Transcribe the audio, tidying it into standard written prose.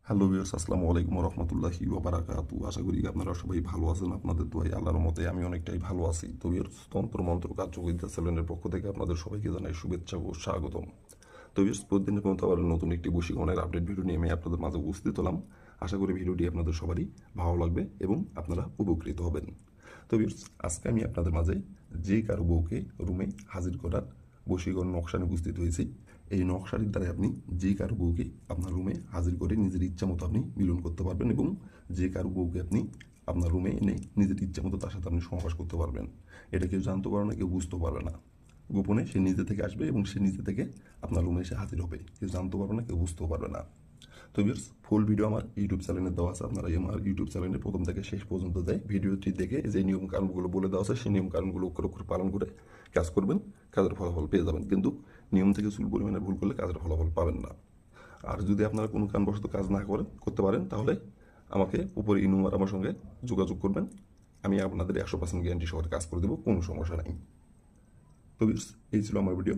Hello viewers, আসসালামু আলাইকুম ওয়া রাহমাতুল্লাহি ওয়া বারাকাতুহু। আশা করি আপনারা সবাই ভালো আছেন। আপনাদের দোয়ায় আল্লাহর মতে আমি অনেকটাই ভালো আছি। তো ভিউয়ার্স, তন্ত্র মন্ত্র কার্যবিদ্যা চ্যানেলের পক্ষ থেকে আপনাদের সবাইকে জানাই শুভেচ্ছা ও স্বাগতম। তো ভিউয়ার্স, প্রতিদিনের মতো আবার নতুন একটি বশীকরণের আপডেট ভিডিও নিয়ে আমি আপনাদের মাঝে উপস্থিত হলাম। আশা করি ভিডিওটি আপনাদের সবারই ভালো লাগবে এবং আপনারা উপকৃত হবেন। তো ভিউয়ার্স, আজকে আমি আপনাদের মাঝে যে কারো বউকে রুমে হাজির করার বশীকরণ নকশা নিয়ে উপস্থিত হয়েছি। এই নকশাটির দ্বারা আপনি যে কারো বউকে আপনার রুমে হাজির করে নিজের ইচ্ছা মতো আপনি মিলন করতে পারবেন এবং যে কারো বউকে আপনি আপনার রুমে এনে নিজের ইচ্ছা মতো তার সাথে আপনি সহবাস করতে পারবেন। এটা কেউ জানতে পারবে না, কেউ বুঝতে পারবে না। গোপনে সে নিজে থেকে আসবে এবং সে নিজে থেকে আপনার রুমে এসে হাজির হবে। কেউ জানতে পারবে না, কেউ বুঝতেও পারবে না। তো ভিউয়ার্স, ফুল ভিডিও আমার ইউটিউব চ্যানেলে দেওয়া আছে। আপনারা আমার ইউটিউব চ্যানেলে প্রথম থেকে শেষ পর্যন্ত যায় ভিডিওটি দেখে যে নিয়ম কানুনগুলো বলে দেওয়া আছে সেই নিয়ম কানুনগুলো অক্ষরে পালন করে কাজ করবেন, কাজের ফলাফল পেয়ে যাবেন। কিন্তু নিয়ম থেকে চুল পরিমাণে ভুল করলে কাজের ফলাফল পাবেন না। আর যদি আপনারা কোনো কারণবশত কাজ না করতে পারেন, তাহলে আমাকে উপরে ইনুমার আমার সঙ্গে যোগাযোগ করবেন। আমি আপনাদের 100% গ্যারান্টি সহকারে কাজ করে দেবো, কোনো সমস্যা নাই। তো ভিউয়ার্স, এই ছিল আমার ভিডিও।